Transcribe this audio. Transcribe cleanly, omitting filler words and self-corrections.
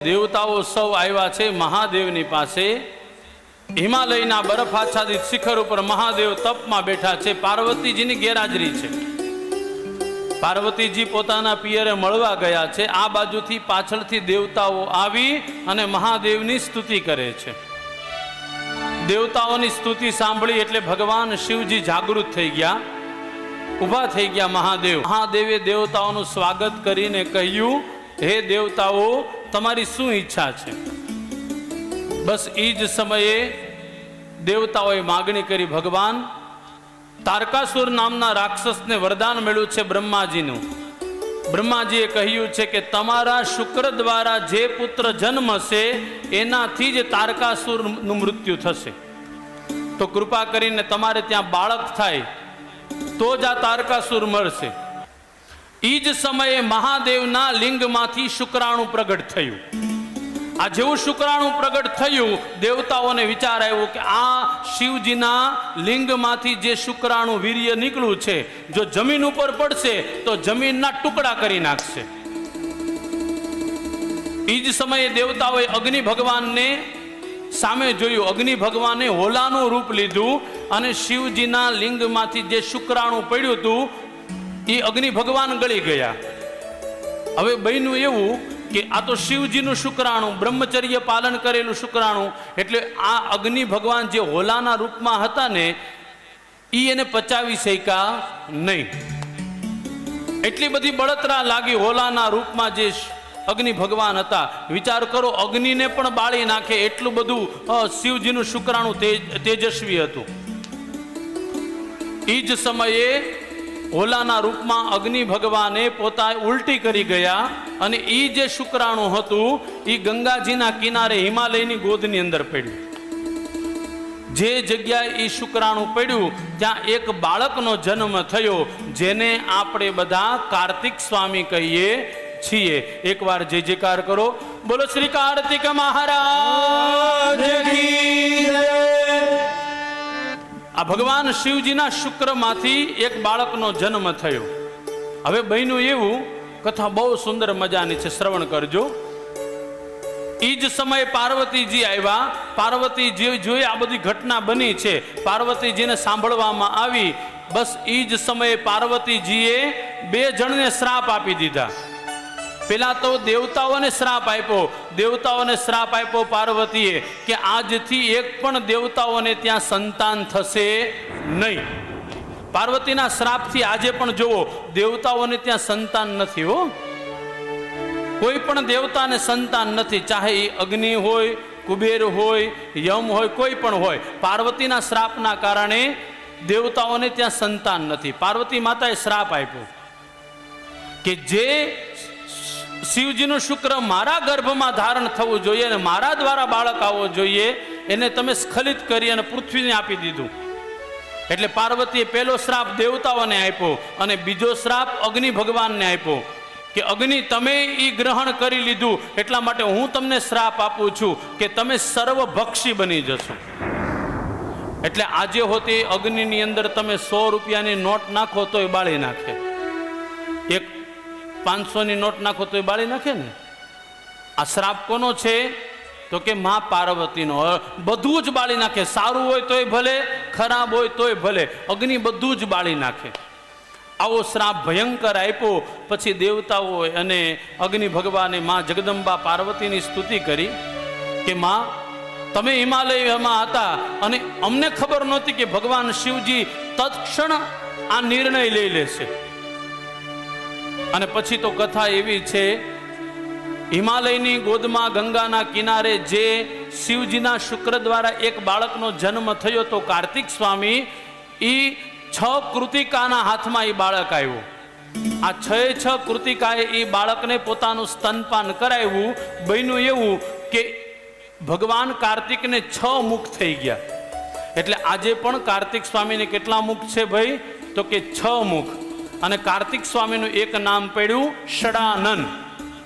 દેવતાઓ સૌ આવ્યા છે મહાદેવની પાસે। હિમાલયના બરફ આચ્છાદિત શિખર ઉપર મહાદેવ તપમાં બેઠા છે। પાર્વતીજીની ગેરહાજરી છે। પાર્વતીજી પોતાના પિયરે મળવા ગયા છે। આ બાજુથી પાછળથી દેવતાઓ આવી અને મહાદેવની સ્તુતિ કરે છે। દેવતાઓની સ્તુતિ સાંભળી એટલે ભગવાન શિવજી જાગૃત થઈ ગયા, ઊભા થઈ ગયા। મહાદેવે દેવતાઓનું સ્વાગત કરીને કહ્યું, હે દેવતાઓ, તમારી શું ઈચ્છા છે? બસ એ જ સમયે દેવતાઓએ માગણી કરી, ભગવાન, તારકાસુર નામના રાક્ષસને વરદાન મળ્યું છે બ્રહ્માજીનું। બ્રહ્માજીએ કહ્યું છે કે તમારા શુક્ર દ્વારા જે પુત્ર જન્મશે એનાથી જ તારકાસુરનું મૃત્યુ થશે। તો કૃપા કરીને તમારે ત્યાં બાળક થાય તો જ આ તારકાસુર મળશે। એ જ સમયે મહાદેવના લિંગમાંથી શુક્રાણુ પ્રગટ થયું। આ જેવું શુક્રાણુ પ્રગટ થયું, દેવતાઓને વિચાર આવ્યો કે આ શિવજીના લિંગમાંથી જે શુક્રાણુ વીર્ય નીકળ્યું છે, જો જમીન ઉપર પડશે તો જમીનના ટુકડા કરી નાખશે। એ જ સમયે દેવતાઓએ અગ્નિ ભગવાનને સામે જોયું। અગ્નિ ભગવાને હોલાનું રૂપ લીધું અને શિવજીના લિંગમાંથી જે શુક્રાણુ પડ્યું હતું એ અગ્નિ ભગવાન ગળી ગયા। હવે બન્યું એવું કે આ તો શિવજીનું શુક્રાણુ, બ્રહ્મચર્ય પાલન કરેલું શુક્રાણુ, એટલે આ અગ્નિ ભગવાન જે હોલાના રૂપમાં હતા ને એ એને પચાવી શક્યા નહીં। એટલી બધી બળતરા લાગી હોલાના રૂપમાં જે અગ્નિ ભગવાન હતા। વિચાર કરો, અગ્નિને પણ બાળી નાખે એટલું બધું શિવજીનું શુક્રાણુ તેજસ્વી હતું। એ જ સમયે હોલાના રૂપમાં અગ્નિ ભગવાને પોતા ઉલટી કરી ગયા અને એ જે શુક્રાણુ હતું એ ગંગાજીના કિનારે હિમાલયની ગોદની અંદર પડ્યું। જે જગ્યાએ એ શુક્રાણુ પડ્યું ત્યાં એક બાળકનો જન્મ થયો, જેને આપણે બધા કાર્તિક સ્વામી કહીએ છીએ। એકવાર જય જયકાર કરો, બોલો શ્રી કાર્તિક મહારાજ કી જય। આ ભગવાન શિવજીના શુક્રમાંથી એક બાળકનો જન્મ થયો। હવે બન્યું એવું, કથા બહુ સુંદર મજાની છે, શ્રવણ કરજો। એ જ સમયે પાર્વતીજી આવ્યા। પાર્વતીજી જોઈ આ બધી ઘટના બની છે, પાર્વતીજીને સાંભળવામાં આવી। બસ એ જ સમયે પાર્વતીજીએ બે જણને શ્રાપ આપી દીધા। પેલા તો દેવતાઓને શ્રાપ આપ્યો। દેવતાઓને શ્રાપ આપ્યો પાર્વતીએ કે આજથી એક પણ દેવતાઓને ત્યાં સંતાન થશે નહીં। પાર્વતીના શ્રાપથી આજે પણ જુઓ, દેવતાઓને ત્યાં સંતાન નથી હો। કોઈ પણ દેવતાને સંતાન નથી, ચાહે એ અગ્નિ હોય, કુબેર હોય, યમ હોય, કોઈ પણ હોય। પાર્વતીના શ્રાપના કારણે દેવતાઓને ત્યાં સંતાન નથી। પાર્વતી માતાએ શ્રાપ આપ્યો કે જે શિવજીનું શુક્ર મારા ગર્ભમાં ધારણ થવું જોઈએ અને મારા દ્વારા બાળક આવવો જોઈએ, એને તમે સ્ખલિત કરી અને પૃથ્વીને આપી દીધું। એટલે પાર્વતીએ પહેલો શ્રાપ દેવતાઓને આપ્યો અને બીજો શ્રાપ અગ્નિ ભગવાનને આપ્યો કે અગ્નિ, તમે એ ગ્રહણ કરી લીધું એટલા માટે હું તમને શ્રાપ આપું છું કે તમે સર્વભક્ષી બની જશો। એટલે આજે હોતી અગ્નિની અંદર તમે 100 રૂપિયાની નોટ નાખો તોય બાળી નાખે, એક 500ની નોટ નાખો તો એ બાળી નાખે ને। આ શ્રાપ કોનો છે? તો કે મા પાર્વતીનો। બધું જ બાળી નાખે, સારું હોય તોય ભલે, ખરાબ હોય તોય ભલે, અગ્નિ બધું જ બાળી નાખે। આવો શ્રાપ ભયંકર આપ્યો। પછી દેવતાઓ અને અગ્નિ ભગવાને મા જગદંબા પાર્વતીની સ્તુતિ કરી કે મા, તમે હિમાલયમાં હતા અને અમને ખબર નહોતી કે ભગવાન શિવજી તત્ક્ષણ આ નિર્ણય લઈ લેશે। અને પછી તો કથા એવી છે, હિમાલયની ગોદમાં ગંગાના કિનારે જે શિવજીના શુક્ર દ્વારા એક બાળકનો જન્મ થયો તો કાર્તિક સ્વામી, એ 6 કૃતિકાના હાથમાં એ બાળક આવ્યો। આ 6 કૃતિકાએ એ બાળકને પોતાનું સ્તનપાન કરાવ્યું। બન્યું એવું કે ભગવાન કાર્તિકને 6 મુખ થઈ ગયા। એટલે આજે પણ કાર્તિક સ્વામીને કેટલા મુખ છે ભાઈ? તો કે 6 મુખ। અને કાર્તિક સ્વામીનું એક નામ પડ્યું ષડાનન।